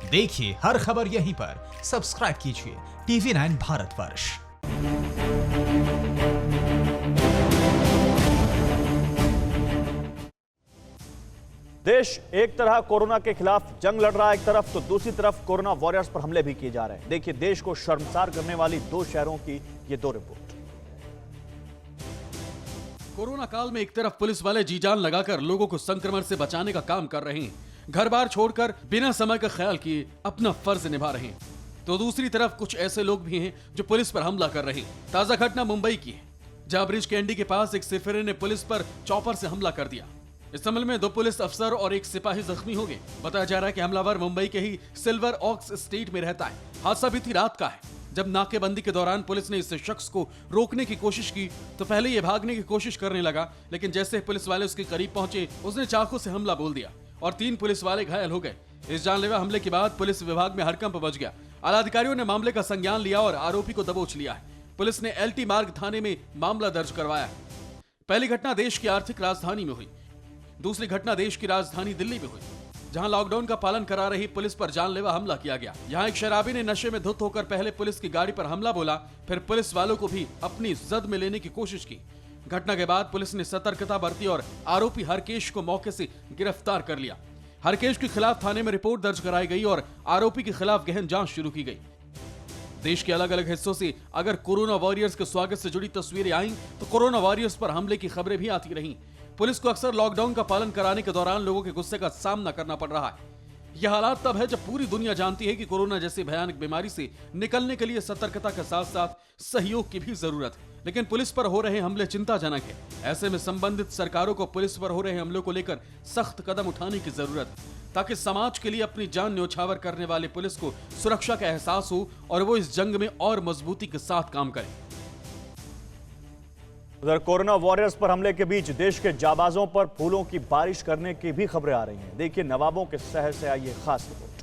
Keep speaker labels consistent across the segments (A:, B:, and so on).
A: देखिए हर खबर यहीं पर। सब्सक्राइब कीजिए TV9 भारतवर्ष।
B: देश एक तरह कोरोना के खिलाफ जंग लड़ रहा है एक तरफ, तो दूसरी तरफ कोरोना वॉरियर्स पर हमले भी किए जा रहे हैं। देखिए देश को शर्मसार करने वाली 2 शहरों की ये 2 रिपोर्ट।
C: कोरोना काल में एक तरफ पुलिस वाले जी जान लगाकर लोगों को संक्रमण से बचाने का काम कर रहे हैं, घर बार छोड़कर बिना समय का ख्याल किए अपना फर्ज निभा रहे हैं, तो दूसरी तरफ कुछ ऐसे लोग भी हैं जो पुलिस पर हमला कर रहे हैं। ताजा घटना मुंबई की है, जहां ब्रिज कैंडी के पास एक सिरफिरे ने पुलिस पर चॉपर से हमला कर दिया। इस हमले में 2 पुलिस अफसर और एक सिपाही जख्मी हो गए। बताया जा रहा है कि हमलावर मुंबई के ही सिल्वर ऑक्स स्टेट में रहता है। हादसा बीती रात का है, जब नाकेबंदी के दौरान पुलिस ने इस शख्स को रोकने की कोशिश की तो पहले ये भागने की कोशिश करने लगा, लेकिन जैसे पुलिस वाले उसके करीब पहुंचे उसने चाकू से हमला बोल दिया और 3 पुलिस वाले घायल हो गए। इस जानलेवा हमले के बाद पुलिस विभाग में हड़कंप मच गया। आला अधिकारियों ने मामले का संज्ञान लिया और आरोपी को दबोच लिया है। पुलिस ने LT मार्ग थाने में मामला दर्ज करवाया है। पहली घटना देश की आर्थिक राजधानी में हुई, दूसरी घटना देश की राजधानी दिल्ली में हुई, जहां लॉकडाउन का पालन करा रही पुलिस पर जानलेवा हमला किया गया। यहां एक शराबी ने नशे में धुत होकर पहले पुलिस की गाड़ी पर हमला बोला, फिर पुलिस वालों को भी अपनी जद में लेने की कोशिश की। घटना के बाद पुलिस ने सतर्कता बरती और आरोपी हरकेश को मौके से गिरफ्तार कर लिया। हरकेश के खिलाफ थाने में रिपोर्ट दर्ज कराई गई और आरोपी के खिलाफ गहन जांच शुरू की गई। देश के अलग अलग हिस्सों से अगर कोरोना वॉरियर्स के स्वागत से जुड़ी तस्वीरें आई तो कोरोना वॉरियर्स पर हमले की खबरें भी आती रहीं। पुलिस को अक्सर लॉकडाउन का पालन कराने के दौरान लोगों के गुस्से का सामना करना पड़ रहा है। यह हालात तब है जब पूरी दुनिया जानती है कि कोरोना जैसी भयानक बीमारी से निकलने के लिए सतर्कता के साथ साथ सहयोग की भी जरूरत है। लेकिन पुलिस पर हो रहे हमले चिंताजनक है। ऐसे में संबंधित सरकारों को पुलिस पर हो रहे हमलों को लेकर सख्त कदम उठाने की जरूरत है, ताकि समाज के लिए अपनी जान न्योछावर करने वाले पुलिस को सुरक्षा का एहसास हो और वो इस जंग में और मजबूती के साथ काम करे।
B: उधर कोरोना वॉरियर्स पर हमले के बीच देश के जाबाजों पर फूलों की बारिश करने की भी खबरें आ रही हैं। देखिए नवाबों के शहर से आई ये खास रिपोर्ट।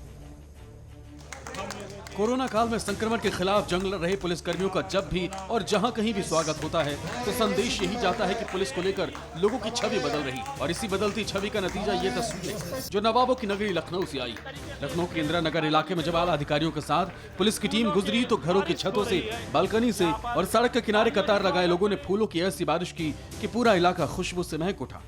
C: कोरोना काल में संक्रमण के खिलाफ जंग लड़ रहे पुलिसकर्मियों का जब भी और जहां कहीं भी स्वागत होता है तो संदेश यही जाता है कि पुलिस को लेकर लोगों की छवि बदल रही, और इसी बदलती छवि का नतीजा ये तस्वीरें जो नवाबों की नगरी लखनऊ से आई। लखनऊ के इंदिरा नगर इलाके में जब आला अधिकारियों के साथ पुलिस की टीम गुजरी तो घरों की छतों से, बालकनी से और सड़क के किनारे कतार लगाए लोगों ने फूलों की ऐसी बारिश की कि पूरा इलाका खुशबू से महक उठा।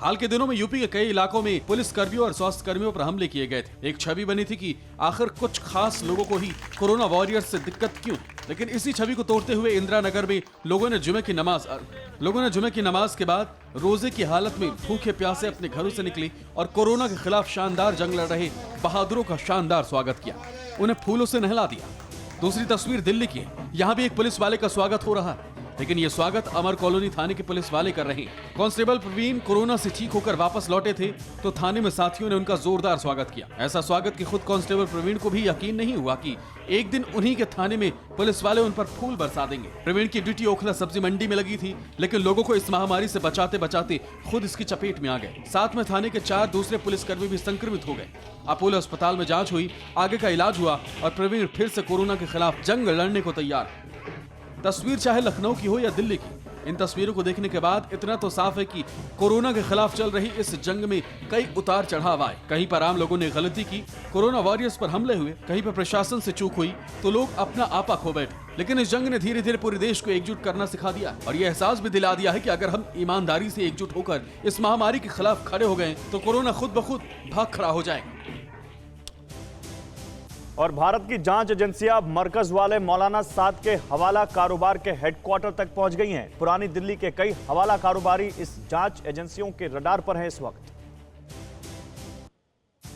C: हाल के दिनों में यूपी के कई इलाकों में पुलिस कर्मियों और स्वास्थ्य कर्मियों पर हमले किए गए थे। एक छवि बनी थी कि आखिर कुछ खास लोगों को ही कोरोना वॉरियर्स से दिक्कत क्यों। लेकिन इसी छवि को तोड़ते हुए इंदिरा नगर में लोगों ने जुमे की नमाज के बाद रोजे की हालत में भूखे प्यासे अपने घरों से निकले और कोरोना के खिलाफ शानदार जंग लड़ रहे बहादुरों का शानदार स्वागत किया, उन्हें फूलों से नहला दिया। दूसरी तस्वीर दिल्ली की है, यहाँ भी एक पुलिस वाले का स्वागत हो रहा है, लेकिन ये स्वागत अमर कॉलोनी थाने के पुलिस वाले कर रहे हैं। कांस्टेबल प्रवीण कोरोना से ठीक होकर वापस लौटे थे तो थाने में साथियों ने उनका जोरदार स्वागत किया। ऐसा स्वागत कि खुद कांस्टेबल प्रवीण को भी यकीन नहीं हुआ कि एक दिन उन्हीं के थाने में पुलिस वाले उन पर फूल बरसा देंगे। प्रवीण की ड्यूटी ओखला सब्जी मंडी में लगी थी, लेकिन लोगों को इस महामारी से बचाते बचाते खुद इसकी चपेट में आ गए। साथ में थाने के 4 दूसरे पुलिसकर्मी भी संक्रमित हो गए। अपोलो अस्पताल में जांच हुई, आगे का इलाज हुआ और प्रवीण फिर से कोरोना के खिलाफ जंग लड़ने को तैयार। तस्वीर चाहे लखनऊ की हो या दिल्ली की, इन तस्वीरों को देखने के बाद इतना तो साफ है कि कोरोना के खिलाफ चल रही इस जंग में कई उतार चढ़ाव आए। कहीं पर आम लोगों ने गलती की, कोरोना वॉरियर्स पर हमले हुए, कहीं पर प्रशासन से चूक हुई तो लोग अपना आपा खो बैठे। लेकिन इस जंग ने धीरे धीरे पूरे देश को एकजुट करना सिखा दिया और यह एहसास भी दिला दिया है कि अगर हम ईमानदारी से एकजुट होकर इस महामारी के खिलाफ खड़े हो गए तो कोरोना खुद ब खुद भाग खड़ा हो जाएगा।
B: और भारत की जांच एजेंसियां मरकज वाले मौलाना साद के हवाला कारोबार के हेडक्वार्टर तक पहुंच गई हैं। पुरानी दिल्ली के कई हवाला कारोबारी इस जांच एजेंसियों के रडार पर हैं इस वक्त।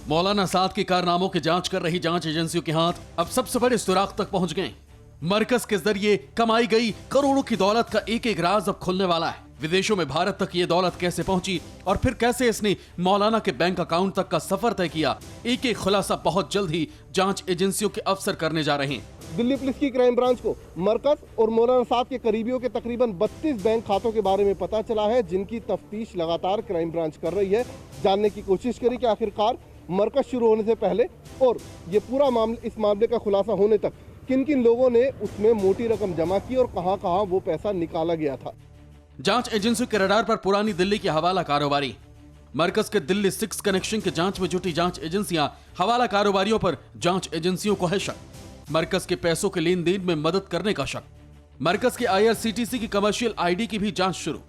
C: मौलाना साद के कारनामों की जांच कर रही जांच एजेंसियों के हाथ अब सबसे बड़े सुराग तक पहुंच गए। मरकज के जरिए कमाई गई करोड़ों की दौलत का एक एक राज अब खुलने वाला है। विदेशों में भारत तक ये दौलत कैसे पहुंची और फिर कैसे इसने मौलाना के बैंक अकाउंट तक का सफर तय किया, एक एक खुलासा बहुत जल्द ही जांच एजेंसियों के अफसर करने जा रहे हैं।
D: दिल्ली पुलिस की क्राइम ब्रांच को मरकज और मौलाना साहब के करीबियों के तकरीबन 32 बैंक खातों के बारे में पता चला है, जिनकी तफ्तीश लगातार क्राइम ब्रांच कर रही है। जानने की कोशिश करी कि आखिरकार मरकज शुरू होने से पहले और ये पूरा इस मामले का खुलासा होने तक किन किन लोगों ने उसमें मोटी रकम जमा की और कहां कहां वो पैसा निकाला गया था।
C: जांच एजेंसियों के रडार पर पुरानी दिल्ली की हवाला कारोबारी। मरकज के दिल्ली 6 कनेक्शन के जांच में जुटी जांच एजेंसियां हवाला कारोबारियों पर जांच एजेंसियों को है शक। मरकज के पैसों के लेन देन में मदद करने का शक। मरकज के IRCTC की कमर्शियल ID की भी जांच शुरू।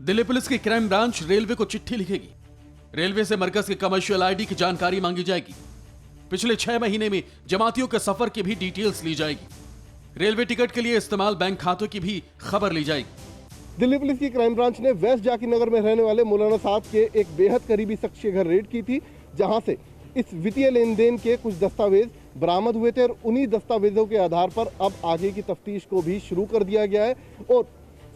C: दिल्ली पुलिस की क्राइम ब्रांच रेलवे को चिट्ठी लिखेगी। रेलवे से मरकज के कमर्शियल ID की जानकारी मांगी जाएगी। पिछले 6 महीने में जमातियों के सफर की भी डिटेल्स ली जाएगी। रेलवे टिकट के लिए इस्तेमाल बैंक खातों की भी खबर ली जाएगी।
D: दिल्ली पुलिस की क्राइम ब्रांच ने वेस्ट जाकिर नगर में रहने वाले मौलाना साद के एक बेहद करीबी शख्स के घर रेड की थी, जहां से इस वित्तीय लेन देन के कुछ दस्तावेज बरामद हुए थे और उन्हीं दस्तावेजों के आधार पर अब आगे की तफ्तीश को भी शुरू कर दिया गया है। और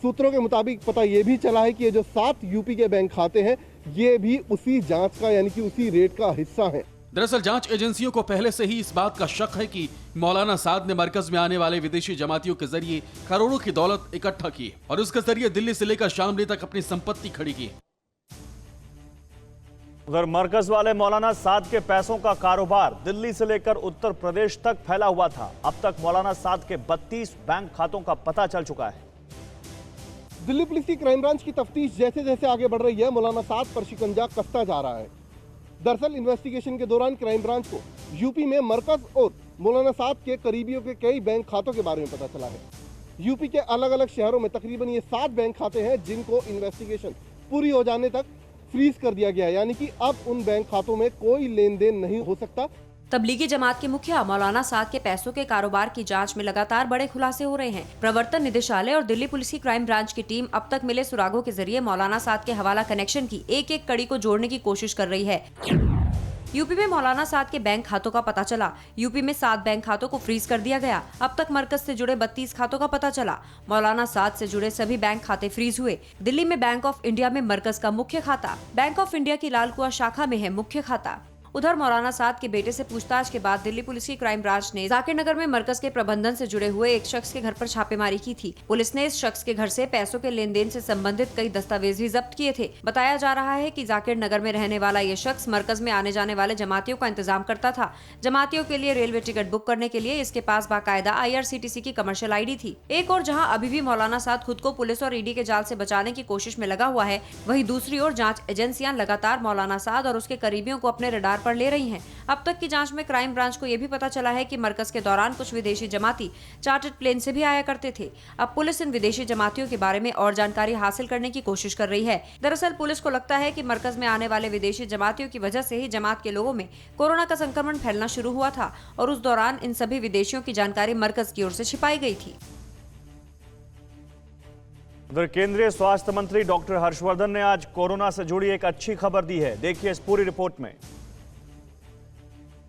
D: सूत्रों के मुताबिक पता ये भी चला है कि ये जो 7 यूपी के बैंक खाते हैं ये भी उसी जांच का यानी कि उसी रेड का हिस्सा है।
C: दरअसल जांच एजेंसियों को पहले से ही इस बात का शक है कि मौलाना साद ने मरकज में आने वाले विदेशी जमातियों के जरिए करोड़ों की दौलत इकट्ठा की और उसके जरिए दिल्ली से लेकर शामली तक अपनी संपत्ति खड़ी की।
B: उधर मरकज वाले मौलाना साद के पैसों का कारोबार दिल्ली से लेकर उत्तर प्रदेश तक फैला हुआ था। अब तक मौलाना साद के 32 बैंक खातों का पता चल चुका है।
D: दिल्ली पुलिस की क्राइम ब्रांच की तफ्तीश जैसे जैसे आगे बढ़ रही है, मौलाना साद पर शिकंजा कसता जा रहा है। दरअसल इन्वेस्टिगेशन के दौरान क्राइम ब्रांच को यूपी में मरकज और मौलाना साद के करीबियों के कई बैंक खातों के बारे में पता चला है। यूपी के अलग अलग शहरों में तकरीबन ये 7 बैंक खाते हैं जिनको इन्वेस्टिगेशन पूरी हो जाने तक फ्रीज कर दिया गया है, यानी कि अब उन बैंक खातों में कोई लेन देन नहीं हो सकता।
E: तबलीगी जमात के मुखिया मौलाना साद के पैसों के कारोबार की जांच में लगातार बड़े खुलासे हो रहे हैं। प्रवर्तन निदेशालय और दिल्ली पुलिस की क्राइम ब्रांच की टीम अब तक मिले सुरागों के जरिए मौलाना साद के हवाला कनेक्शन की एक एक कड़ी को जोड़ने की कोशिश कर रही है। यूपी में मौलाना साद के बैंक खातों का पता चला। यूपी में 7 बैंक खातों को फ्रीज कर दिया गया। अब तक मरकज से जुड़े 32 खातों का पता चला। मौलाना साद से जुड़े सभी बैंक खाते फ्रीज हुए। दिल्ली में बैंक ऑफ इंडिया में मरकज का मुख्य खाता, बैंक ऑफ इंडिया की लालकुआं शाखा में है मुख्य खाता। उधर मौलाना साद के बेटे से पूछताछ के बाद दिल्ली पुलिस की क्राइम ब्रांच ने जाकिर नगर में मरकज के प्रबंधन से जुड़े हुए एक शख्स के घर पर छापेमारी की थी। पुलिस ने इस शख्स के घर से पैसों के लेन देन से संबंधित कई दस्तावेज भी जब्त किए थे। बताया जा रहा है कि जाकिर नगर में रहने वाला ये शख्स मरकज में आने जाने वाले जमातियों का इंतजाम करता था। जमातियों के लिए रेलवे टिकट बुक करने के लिए इसके पास बाकायदा IRCTC की कमर्शियल ID थी। एक और जहाँ अभी भी मौलाना साद खुद को पुलिस और ED के जाल से बचाने की कोशिश में लगा हुआ है, वहीं दूसरी ओर जांच एजेंसियां लगातार मौलाना साद और उसके करीबियों को अपने रडार पर ले रही हैं। अब तक की जांच में क्राइम ब्रांच को यह भी पता चला है कि मरकज के दौरान कुछ विदेशी जमाती चार्टर्ड प्लेन से भी आया करते थे। अब पुलिस इन विदेशी जमातियों के बारे में और जानकारी हासिल करने की कोशिश कर रही है। दरअसल पुलिस को लगता है कि मरकज में आने वाले विदेशी जमातियों की वजह से ही जमात के लोगों में कोरोना का संक्रमण फैलना शुरू हुआ था और उस दौरान इन सभी विदेशियों की जानकारी मरकज की ओर से छिपाई गई थी।
B: उधर केंद्रीय स्वास्थ्य मंत्री डॉक्टर हर्षवर्धन ने आज कोरोना से जुड़ी एक अच्छी खबर दी है। देखिए इस पूरी रिपोर्ट में।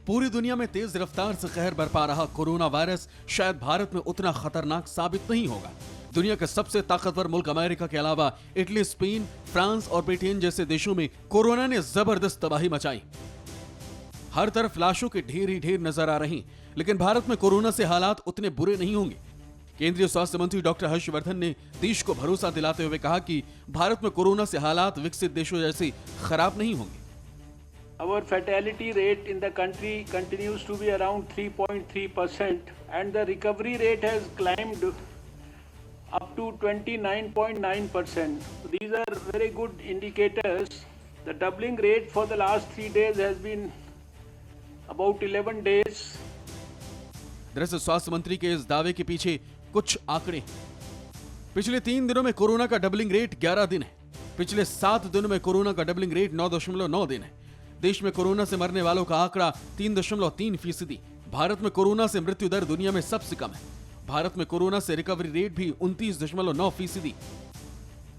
C: पूरी दुनिया में तेज रफ्तार से कहर बरपा रहा कोरोना वायरस शायद भारत में उतना खतरनाक साबित नहीं होगा। दुनिया के सबसे ताकतवर मुल्क अमेरिका के अलावा इटली, स्पेन, फ्रांस और ब्रिटेन जैसे देशों में कोरोना ने जबरदस्त तबाही मचाई। हर तरफ लाशों के ढेर ही ढेर नजर आ रही, लेकिन भारत में कोरोना से हालात उतने बुरे नहीं होंगे। केंद्रीय स्वास्थ्य मंत्री डॉक्टर हर्षवर्धन ने देश को भरोसा दिलाते हुए कहा कि भारत में कोरोना से हालात विकसित देशों जैसे खराब नहीं होंगे।
F: Our fatality rate in the country continues to be around 3.3% and the recovery rate has climbed up to 29.9%. These are very good indicators. The doubling rate for the last 3 days has been about 11 days.
C: दरअसल स्वास्थ्य मंत्री के इस दावे के पीछे कुछ आंकड़े। पिछले 3 दिनों में कोरोना का डबलिंग रेट 11 दिन है। पिछले 7 दिनों में कोरोना का डबलिंग रेट 9.9 दिन है। देश में कोरोना से मरने वालों का आंकड़ा 3.3%। भारत में कोरोना से मृत्यु दर दुनिया में सबसे कम है। भारत में कोरोना से रिकवरी रेट भी 29.9%।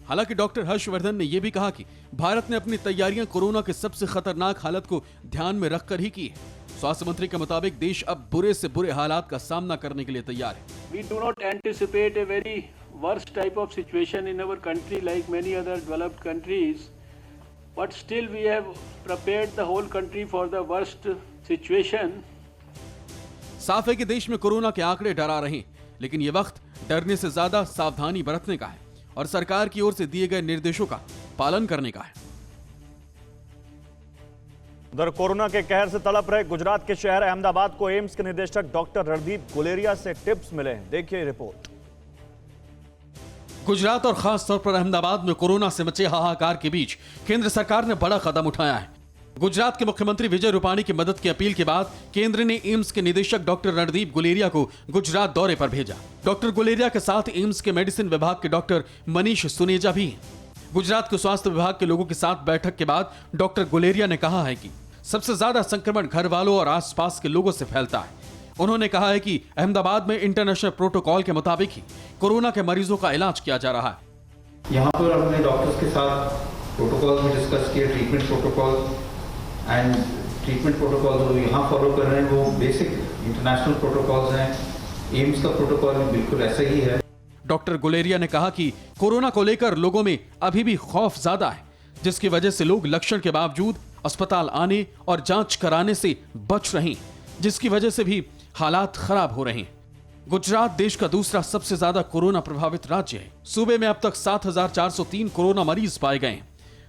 C: हालांकि डॉक्टर हर्षवर्धन ने यह भी कहा कि भारत ने अपनी तैयारियां कोरोना के सबसे खतरनाक हालत को ध्यान में रखकर ही की है। स्वास्थ्य मंत्री के मुताबिक देश अब बुरे से बुरे हालात का सामना करने के लिए तैयार है।
F: We do not anticipate a very worst type of situation in our country like many other developed countries, but still we have prepared the whole country for the worst situation.
C: साफ है कि देश में कोरोना के आंकड़े डरा रहे हैं, लेकिन ये वक्त डरने से ज्यादा सावधानी बरतने का है और सरकार की ओर से दिए गए निर्देशों का पालन करने का है।
B: उधर कोरोना के कहर से तड़प रहे गुजरात के शहर अहमदाबाद को एम्स के निदेशक डॉक्टर रणदीप गुलेरिया से टिप्स मिले हैं। देखिए रिपोर्ट।
C: गुजरात और खास तौर पर अहमदाबाद में कोरोना से मचे हाहाकार के बीच केंद्र सरकार ने बड़ा कदम उठाया है। गुजरात के मुख्यमंत्री विजय रूपाणी की मदद की अपील के बाद केंद्र ने एम्स के निदेशक डॉक्टर रणदीप गुलेरिया को गुजरात दौरे पर भेजा। डॉक्टर गुलेरिया के साथ एम्स के मेडिसिन विभाग के डॉक्टर मनीष सुनेजा भी हैं। गुजरात के स्वास्थ्य विभाग के लोगों के साथ बैठक के बाद डॉक्टर गुलेरिया ने कहा है कि सबसे ज्यादा संक्रमण घर वालों और आसपास के लोगों से फैलता है। उन्होंने कहा है कि अहमदाबाद में इंटरनेशनल प्रोटोकॉल के मुताबिक ही कोरोना के मरीजों का इलाज किया जा रहा है।
G: यहाँ पर हमने डॉक्टर्स के साथ प्रोटोकॉल भी डिस्कस किए, treatment protocol and treatment protocol जो यहाँ फॉलो कर रहे हैं वो बेसिक इंटरनेशनल प्रोटोकॉल्स हैं। एम्स का प्रोटोकॉल भी बिल्कुल ऐसा ही है।
C: डॉक्टर गुलेरिया ने कहा कि कोरोना को लेकर लोगों में अभी भी खौफ ज्यादा है, जिसकी वजह से लोग लक्षण के बावजूद अस्पताल आने और जांच कराने से बच रहे हैं, जिसकी वजह से भी हालात खराब हो रहे हैं। गुजरात देश का दूसरा सबसे ज्यादा कोरोना प्रभावित राज्य है। सूबे में अब तक 7,403 कोरोना मरीज पाए गए हैं,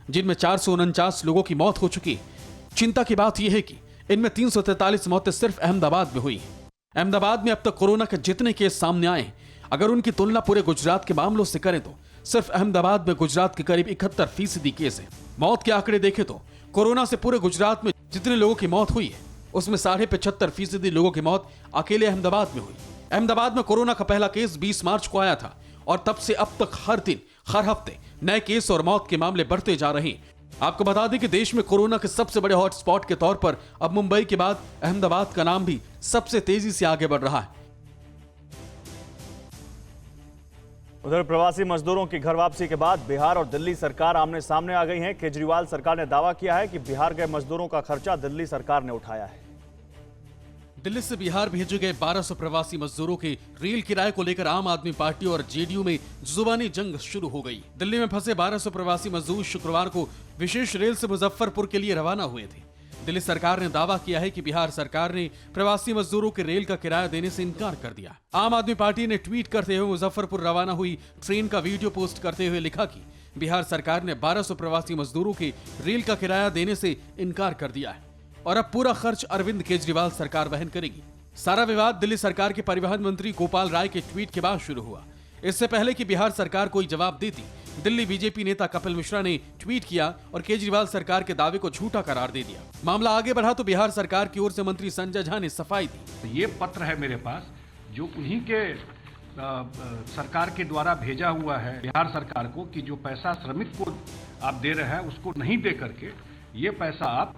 C: जिनमें 449 लोगों की मौत हो चुकी है। चिंता की बात यह है कि इनमें 343 मौतें सिर्फ अहमदाबाद में हुई हैं। अहमदाबाद में अब तक कोरोना के जितने केस सामने आए हैं, अगर उनकी तुलना पूरे गुजरात के मामलों से करें तो सिर्फ अहमदाबाद में गुजरात के करीब 71% केस है। मौत के आंकड़े देखें तो कोरोना से पूरे गुजरात में जितने लोगों की मौत हुई है, उसमें 75.5% लोगों की मौत अकेले अहमदाबाद में हुई। अहमदाबाद में कोरोना का पहला केस 20 मार्च को आया था और तब से अब तक हर हफ्ते नए केस और मौत के मामले बढ़ते जा रहे हैं। आपको बता दें कि देश में कोरोना के सबसे बड़े हॉटस्पॉट के तौर पर अब मुंबई के बाद अहमदाबाद का नाम भी सबसे तेजी से आगे बढ़ रहा है।
B: उधर प्रवासी मजदूरों की घर वापसी के बाद बिहार और दिल्ली सरकार आमने सामने आ गई हैं। केजरीवाल सरकार ने दावा किया है कि बिहार गए मजदूरों का खर्चा दिल्ली सरकार ने उठाया है।
C: दिल्ली से बिहार भेजे गए 1200 प्रवासी मजदूरों के रेल किराए को लेकर आम आदमी पार्टी और जेडीयू में जुबानी जंग शुरू हो गई। दिल्ली में फंसे 1200 प्रवासी मजदूर शुक्रवार को विशेष रेल से मुजफ्फरपुर के लिए रवाना हुए थे। दिल्ली सरकार ने दावा किया है कि बिहार सरकार ने प्रवासी मजदूरों के रेल का किराया देने से इनकार कर दिया। आम आदमी पार्टी ने ट्वीट करते हुए मुजफ्फरपुर रवाना हुई ट्रेन का वीडियो पोस्ट करते हुए लिखा कि बिहार सरकार ने 1200 प्रवासी मजदूरों के रेल का किराया देने से इनकार कर दिया है और अब पूरा खर्च अरविंद केजरीवाल सरकार वहन करेगी। सारा विवाद दिल्ली सरकार के परिवहन मंत्री गोपाल राय के ट्वीट के बाद शुरू हुआ। इससे पहले कि बिहार सरकार कोई जवाब देती, दिल्ली बीजेपी नेता कपिल मिश्रा ने ट्वीट किया और केजरीवाल सरकार के दावे को झूठा करार दे दिया। मामला आगे बढ़ा तो बिहार सरकार की ओर से मंत्री संजय झा ने सफाई दी।
H: ये पत्र है मेरे पास जो उन्हीं के सरकार के द्वारा भेजा हुआ है बिहार सरकार को कि जो पैसा श्रमिक को आप दे रहे हैं उसको नहीं दे करके ये पैसा आप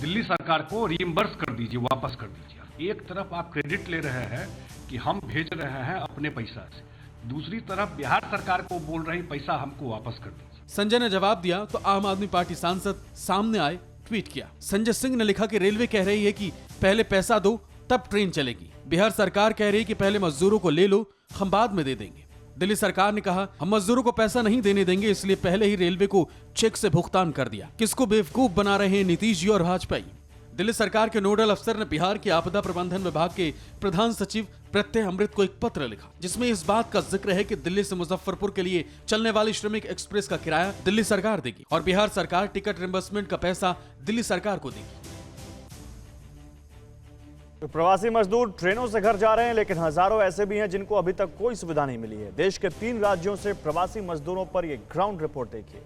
H: दिल्ली सरकार को रीइंबर्स कर दीजिए, वापस कर दीजिए। एक तरफ आप क्रेडिट ले रहे हैं कि हम भेज रहे हैं अपने पैसा से, दूसरी तरफ बिहार सरकार को बोल रही पैसा हमको वापस कर दीजिए।
C: संजय ने जवाब दिया तो आम आदमी पार्टी सांसद सामने आए, ट्वीट किया। संजय सिंह ने लिखा कि रेलवे कह रही है कि पहले पैसा दो तब ट्रेन चलेगी। बिहार सरकार कह रही है कि पहले मजदूरों को ले लो, हम बाद में दे देंगे। दिल्ली सरकार ने कहा हम मजदूरों को पैसा नहीं देने देंगे, इसलिए पहले ही रेलवे को चेक से भुगतान कर दिया। किसको बेवकूफ बना रहे हैं नीतीश जी और भाजपा। दिल्ली सरकार के नोडल अफसर ने बिहार के आपदा प्रबंधन विभाग के प्रधान सचिव प्रत्यय अमृत को एक पत्र लिखा, जिसमें इस बात का जिक्र है कि दिल्ली से मुजफ्फरपुर के लिए चलने वाली श्रमिक एक्सप्रेस का किराया दिल्ली सरकार देगी और बिहार सरकार टिकट रिम्बर्समेंट का पैसा दिल्ली सरकार को देगी।
B: तो प्रवासी मजदूर ट्रेनों से घर जा रहे हैं, लेकिन हजारों ऐसे भी हैं जिनको अभी तक कोई सुविधा नहीं मिली है। देश के 3 राज्यों से प्रवासी मजदूरों पर ये ग्राउंड रिपोर्ट देखिए।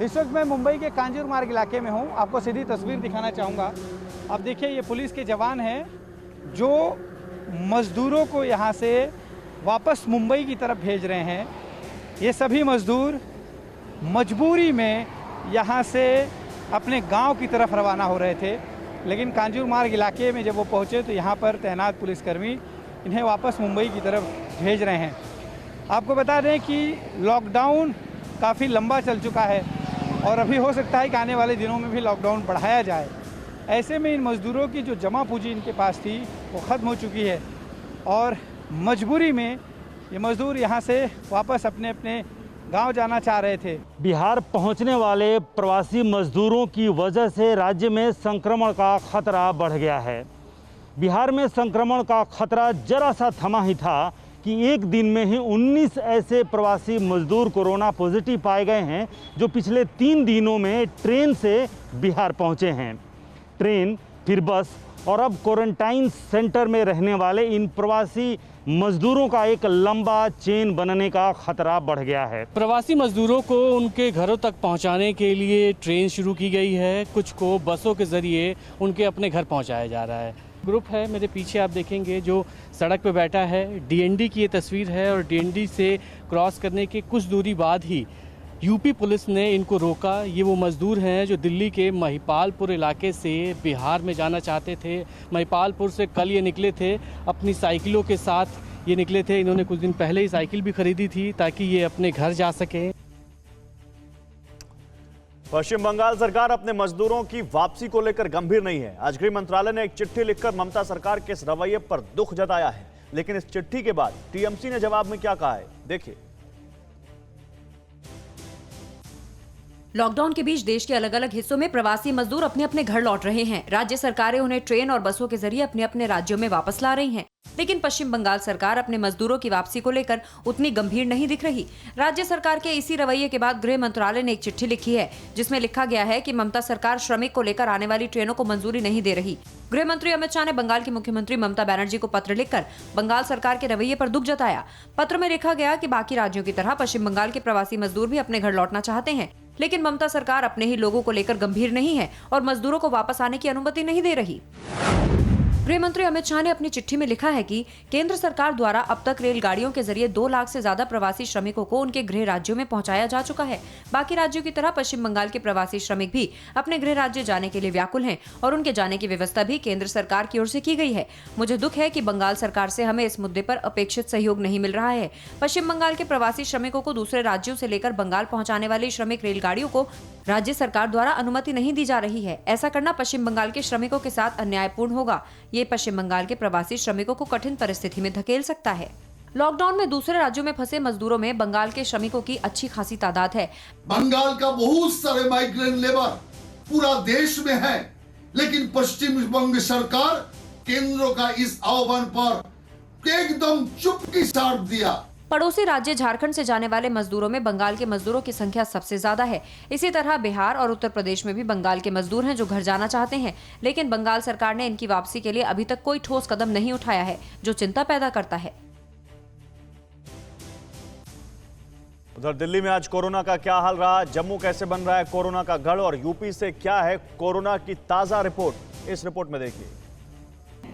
I: इस वक्त मैं मुंबई के कांजूर मार्ग इलाके में हूं। आपको सीधी तस्वीर दिखाना चाहूँगा। आप देखिए ये पुलिस के जवान हैं जो मजदूरों को यहां से वापस मुंबई की तरफ भेज रहे हैं। ये सभी मजदूर मजबूरी में यहां से अपने गांव की तरफ रवाना हो रहे थे, लेकिन कांजूर मार्ग इलाके में जब वो पहुंचे तो यहाँ पर तैनात पुलिसकर्मी इन्हें वापस मुंबई की तरफ भेज रहे हैं। आपको बता दें कि लॉकडाउन काफ़ी लंबा चल चुका है और अभी हो सकता है कि आने वाले दिनों में भी लॉकडाउन बढ़ाया जाए। ऐसे में इन मज़दूरों की जो जमा पूंजी इनके पास थी वो ख़त्म हो चुकी है और मजबूरी में ये मज़दूर यहाँ से वापस अपने अपने गांव जाना चाह रहे थे।
J: बिहार पहुंचने वाले प्रवासी मजदूरों की वजह से राज्य में संक्रमण का खतरा बढ़ गया है। बिहार में संक्रमण का खतरा जरा सा थमा ही था कि एक दिन में ही 19 ऐसे प्रवासी मजदूर कोरोना पॉजिटिव पाए गए हैं जो पिछले 3 दिनों में ट्रेन से बिहार पहुंचे हैं। ट्रेन, फिर बस और अब क्वारंटाइन सेंटर में रहने वाले इन प्रवासी मजदूरों का एक लंबा चेन बनने का खतरा बढ़ गया है।
K: प्रवासी मजदूरों को उनके घरों तक पहुंचाने के लिए ट्रेन शुरू की गई है, कुछ को बसों के जरिए उनके अपने घर पहुंचाया जा रहा है। ग्रुप है मेरे पीछे, आप देखेंगे जो सड़क पे बैठा है, डीएनडी की ये तस्वीर है और डीएनडी से क्रॉस करने के कुछ दूरी बाद ही यूपी पुलिस ने इनको रोका। ये वो मजदूर हैं जो दिल्ली के महिपालपुर इलाके से बिहार में जाना चाहते थे। महिपालपुर से कल ये निकले थे, अपनी साइकिलों के साथ ये निकले थे। इन्होंने कुछ दिन पहले ही साइकिल भी खरीदी थी ताकि ये अपने घर जा सकें।
B: पश्चिम बंगाल सरकार अपने मजदूरों की वापसी को लेकर गंभीर नहीं है। आज गृह मंत्रालय ने एक चिट्ठी लिखकर ममता सरकार के इस रवैये पर दुख जताया है, लेकिन इस चिट्ठी के बाद टीएमसी ने जवाब में क्या कहा है, देखिए।
E: लॉकडाउन के बीच देश के अलग अलग हिस्सों में प्रवासी मजदूर अपने अपने घर लौट रहे हैं। राज्य सरकारें उन्हें ट्रेन और बसों के जरिए अपने अपने राज्यों में वापस ला रही हैं। लेकिन पश्चिम बंगाल सरकार अपने मजदूरों की वापसी को लेकर उतनी गंभीर नहीं दिख रही। राज्य सरकार के इसी रवैये के बाद गृह मंत्रालय ने एक चिट्ठी लिखी है, जिसमें लिखा गया है कि ममता सरकार श्रमिक को लेकर आने वाली ट्रेनों को मंजूरी नहीं दे रही। गृह मंत्री अमित शाह ने बंगाल की मुख्यमंत्री ममता बनर्जी को पत्र लिखकर बंगाल सरकार के रवैये पर दुख जताया। पत्र में लिखा गया कि बाकी राज्यों की तरह पश्चिम बंगाल के प्रवासी मजदूर भी अपने घर लौटना चाहते हैं, लेकिन ममता सरकार अपने ही लोगों को लेकर गंभीर नहीं है और मजदूरों को वापस आने की अनुमति नहीं दे रही। गृह मंत्री अमित शाह ने अपनी चिट्ठी में लिखा है कि केंद्र सरकार द्वारा अब तक रेलगाड़ियों के जरिए 2 लाख से ज्यादा प्रवासी श्रमिकों को उनके गृह राज्यों में पहुंचाया जा चुका है। बाकी राज्यों की तरह पश्चिम बंगाल के प्रवासी श्रमिक भी अपने गृह राज्य जाने के लिए व्याकुल हैं और उनके जाने की व्यवस्था भी केंद्र सरकार की ओर से की गई है। मुझे दुख है कि बंगाल सरकार से हमें इस मुद्दे पर अपेक्षित सहयोग नहीं मिल रहा है। पश्चिम बंगाल के प्रवासी श्रमिकों को दूसरे राज्यों से लेकर बंगाल पहुंचाने वाली श्रमिक रेलगाड़ियों को राज्य सरकार द्वारा अनुमति नहीं दी जा रही है। ऐसा करना पश्चिम बंगाल के श्रमिकों के साथ अन्यायपूर्ण होगा। ये पश्चिम बंगाल के प्रवासी श्रमिकों को कठिन परिस्थिति में धकेल सकता है। लॉकडाउन में दूसरे राज्यों में फंसे मजदूरों में बंगाल के श्रमिकों की अच्छी खासी तादाद है।
L: बंगाल का बहुत सारे माइग्रेंट लेबर पूरा देश में है, लेकिन पश्चिम बंग सरकार केंद्र का इस आह्वान पर एकदम चुप्पी साध दिया।
E: पड़ोसी राज्य झारखंड से जाने वाले मजदूरों में बंगाल के मजदूरों की संख्या सबसे ज्यादा है। इसी तरह बिहार और उत्तर प्रदेश में भी बंगाल के मजदूर हैं जो घर जाना चाहते हैं, लेकिन बंगाल सरकार ने इनकी वापसी के लिए अभी तक कोई ठोस कदम नहीं उठाया है, जो चिंता पैदा करता है।
B: उधर दिल्ली में आज कोरोना का क्या हाल रहा, जम्मू कैसे बन रहा है कोरोना का गढ़ और यूपी से क्या है कोरोना की ताजा रिपोर्ट, इस रिपोर्ट में देखिए।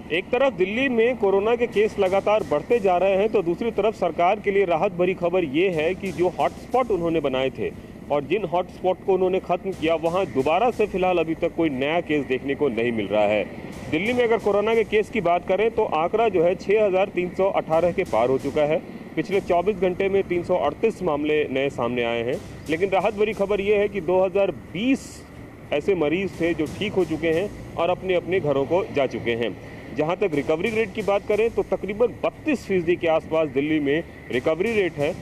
M: एक तरफ दिल्ली में कोरोना के केस लगातार बढ़ते जा रहे हैं, तो दूसरी तरफ सरकार के लिए राहत भरी खबर ये है कि जो हॉटस्पॉट उन्होंने बनाए थे और जिन हॉटस्पॉट को उन्होंने खत्म किया, वहां दोबारा से फिलहाल अभी तक कोई नया केस देखने को नहीं मिल रहा है। दिल्ली में अगर कोरोना के केस की बात करें तो आंकड़ा जो है 6,318 के पार हो चुका है। पिछले 24 घंटे में 338 मामले नए सामने आए हैं। लेकिन राहत भरी खबर ये है कि 2020 ऐसे मरीज थे जो ठीक हो चुके हैं और अपने अपने घरों को जा चुके हैं। जहां तक रिकवरी रेट की बात करें तो तकरीबन 32% के आसपास दिल्ली में रिकवरी रेट है।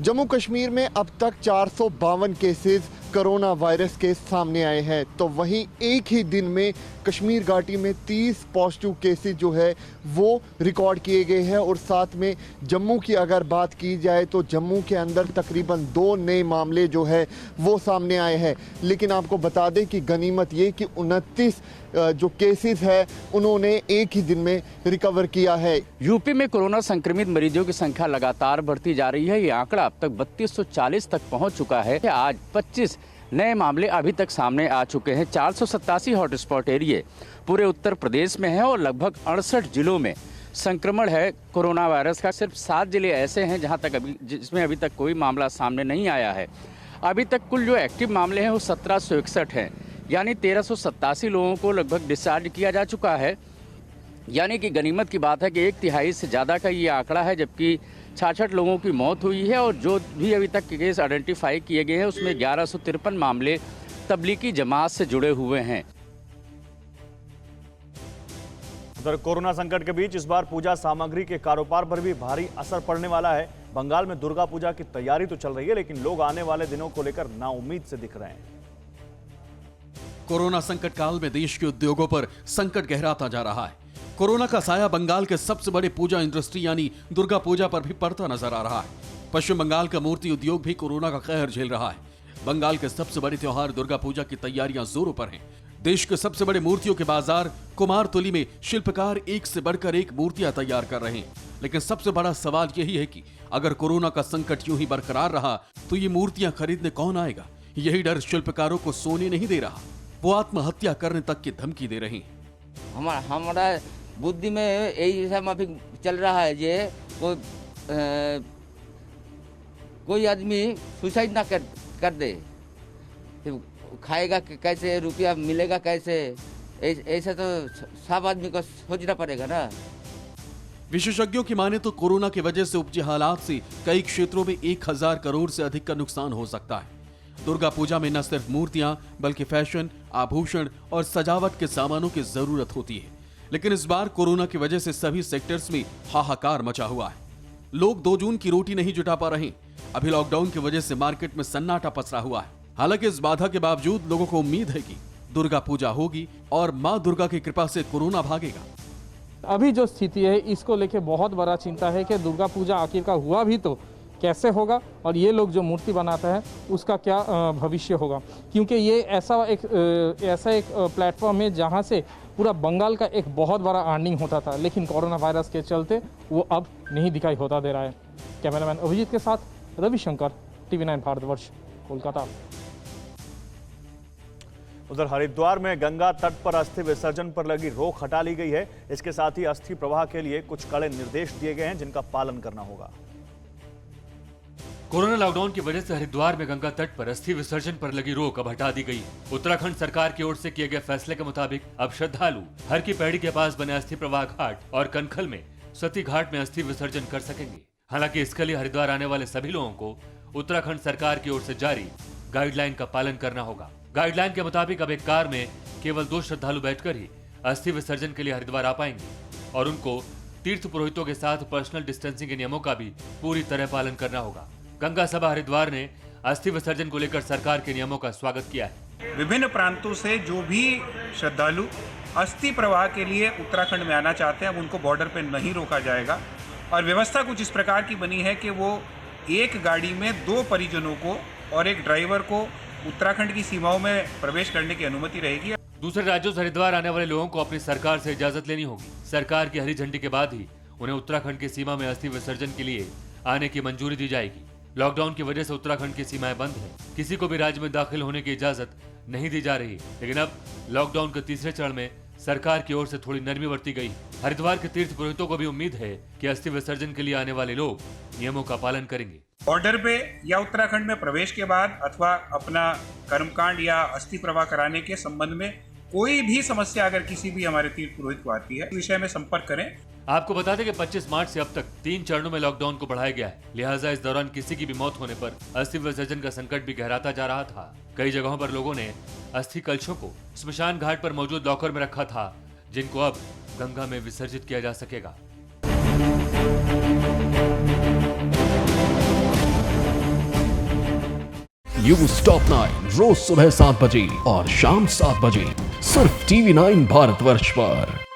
D: जम्मू कश्मीर में अब तक 452 केसेस कोरोना वायरस के सामने आए हैं, तो वहीं एक ही दिन में कश्मीर घाटी में 30 पॉजिटिव केसेस जो है वो रिकॉर्ड किए गए हैं। और साथ में जम्मू की अगर बात की जाए तो जम्मू के अंदर तकरीबन 2 नए मामले जो है वो सामने आए हैं। लेकिन आपको बता दें कि गनीमत ये कि 29 जो केसेस है उन्होंने एक ही दिन में रिकवर किया है।
N: यूपी में कोरोना संक्रमित मरीजों की संख्या लगातार बढ़ती जा रही है। ये आंकड़ा अब तक 3240 तक पहुंच चुका है। आज 25 नए मामले अभी तक सामने आ चुके हैं। 487 हॉटस्पॉट एरिया पूरे उत्तर प्रदेश में है और लगभग 68 जिलों में संक्रमण है कोरोना वायरस का। सिर्फ 7 जिले ऐसे हैं जहां तक जिसमें अभी तक कोई मामला सामने नहीं आया है। अभी तक कुल जो एक्टिव मामले हैं वो 1761 हैं, यानी 1387 लोगों को लगभग डिस्चार्ज किया जा चुका है। यानी कि गनीमत की बात है कि 1/3 से ज़्यादा का ये आंकड़ा है, जबकि 66 लोगों की मौत हुई है। और जो भी अभी तक केस आइडेंटिफाई किए गए हैं उसमें 1153 मामले तबलीगी जमात से जुड़े हुए हैं।
B: उधर कोरोना संकट के बीच इस बार पूजा सामग्री के कारोबार पर भी भारी असर पड़ने वाला है। बंगाल में दुर्गा पूजा की तैयारी तो चल रही है, लेकिन लोग आने वाले दिनों को लेकर नाउम्मीद से दिख रहे हैं।
C: कोरोना संकट काल में देश के उद्योगों पर संकट गहराता जा रहा है। कोरोना का साया बंगाल के सबसे बड़े पूजा इंडस्ट्री यानी दुर्गा पूजा पर भी पड़ता नजर आ रहा है। पश्चिम बंगाल का मूर्ति उद्योग भी कोरोना का कहर झेल रहा है। बंगाल के सबसे बड़े त्योहार दुर्गा पूजा की तैयारियां जोरों पर हैं। देश के सबसे बड़े मूर्तियों के बाजार कुमारतुली में शिल्पकार एक से बढ़कर एक मूर्तियां तैयार कर रहे हैं। लेकिन सबसे बड़ा सवाल यही है कि अगर कोरोना का संकट यूं ही बरकरार रहा तो ये मूर्तियां खरीदने कौन आएगा। यही डर शिल्पकारों को सोने नहीं दे रहा, वो आत्महत्या करने तक की धमकी दे रहे हैं।
O: हमारा बुद्धि में यही सब अभी चल रहा है, ये कोई आदमी सुसाइड ना कर दे, फिर खाएगा कैसे, रुपया मिलेगा कैसे, ऐसा तो सब आदमी को सोचना पड़ेगा ना।
C: विशेषज्ञों की माने तो कोरोना की वजह से उपजे हालात से कई क्षेत्रों में 1000 करोड़ से अधिक का नुकसान हो सकता है। दुर्गा पूजा में न सिर्फ मूर्तियां बल्कि फैशन, आभूषण और सजावट के सामानों की जरूरत होती है। लेकिन इस बार कोरोना की वजह से सभी सेक्टर्स में हाहाकार मचा हुआ है। लोग 2 जून की रोटी नहीं जुटा पा रहे। अभी लॉकडाउन की वजह से मार्केट में सन्नाटा पसरा हुआ है। हालांकि इस बाधा के बावजूद लोगों को उम्मीद है कि दुर्गा पूजा होगी और मां दुर्गा की कृपा से कोरोना भागेगा।
I: अभी जो स्थिति है इसको लेके बहुत बड़ा चिंता है कि दुर्गा पूजा आखिरकार हुआ भी तो कैसे होगा और ये लोग जो मूर्ति बनाता है उसका क्या भविष्य होगा, क्योंकि ये ऐसा एक प्लेटफॉर्म है जहाँ से पूरा बंगाल का एक बहुत बड़ा अर्निंग होता था, लेकिन कोरोना वायरस के चलते वो अब नहीं दिखाई होता दे रहा है। कैमरामैन अभिजीत के साथ रविशंकर, TV9 भारतवर्ष, कोलकाता।
B: उधर हरिद्वार में गंगा तट पर अस्थि विसर्जन पर लगी रोक हटा ली गई है। इसके साथ ही अस्थि प्रवाह के लिए कुछ कड़े निर्देश दिए गए हैं जिनका पालन करना होगा।
P: कोरोना लॉकडाउन की वजह से हरिद्वार में गंगा तट पर अस्थि विसर्जन पर लगी रोक अब हटा दी गई। उत्तराखंड सरकार की ओर से किए गए फैसले के मुताबिक अब श्रद्धालु हर की पैड़ी के पास बने अस्थि प्रवाह घाट और कनखल में सती घाट में अस्थि विसर्जन कर सकेंगे। हालांकि इसके लिए हरिद्वार आने वाले सभी लोगों को उत्तराखंड सरकार की ओर से जारी गाइडलाइन का पालन करना होगा। गाइडलाइन के मुताबिक अब एक कार में केवल 2 श्रद्धालु बैठकर ही अस्थि विसर्जन के लिए हरिद्वार आ पाएंगे और उनको तीर्थ पुरोहितों के साथ पर्सनल डिस्टेंसिंग के नियमों का भी पूरी तरह पालन करना होगा। गंगा सभा हरिद्वार ने अस्थि विसर्जन को लेकर सरकार के नियमों का स्वागत किया है।
Q: विभिन्न प्रांतों से जो भी श्रद्धालु अस्थि प्रवाह के लिए उत्तराखंड में आना चाहते हैं, अब उनको बॉर्डर पे नहीं रोका जाएगा और व्यवस्था कुछ इस प्रकार की बनी है कि वो एक गाड़ी में 2 परिजनों को और एक ड्राइवर को उत्तराखंड की सीमाओं में प्रवेश करने की अनुमति रहेगी।
P: दूसरे राज्यों से हरिद्वार आने वाले लोगों को अपनी सरकार से इजाजत लेनी होगी। सरकार की हरी झंडी के बाद ही उन्हें उत्तराखंड की सीमा में अस्थि विसर्जन के लिए आने की मंजूरी दी जाएगी। लॉकडाउन की वजह से उत्तराखंड की सीमाएं बंद है, किसी को भी राज्य में दाखिल होने की इजाजत नहीं दी जा रही। लेकिन अब लॉकडाउन के तीसरे चरण में सरकार की ओर से थोड़ी नरमी बरती गई। हरिद्वार के तीर्थ पुरोहितों को भी उम्मीद है कि अस्थि विसर्जन के लिए आने वाले लोग नियमों का पालन करेंगे।
Q: बॉर्डर पे या उत्तराखंड में प्रवेश के बाद अथवा अपना कर्मकांड या अस्थि प्रवाह कराने के संबंध में कोई भी समस्या अगर किसी भी हमारे तीर्थ पुरोहित को आती है, इस विषय में संपर्क करें।
P: आपको बता दें कि 25 मार्च से अब तक 3 चरणों में लॉकडाउन को बढ़ाया गया है। लिहाजा इस दौरान किसी की भी मौत होने पर अस्थि विसर्जन का संकट भी गहराता जा रहा था। कई जगहों पर लोगों ने अस्थि कलशों को स्मशान घाट पर मौजूद लॉकर में रखा था, जिनको अब गंगा में विसर्जित किया जा सकेगा।
R: न्यूज़ टॉप 9 रोज सुबह 7 बजे और शाम 7 बजे सिर्फ TV9 भारतवर्ष पर।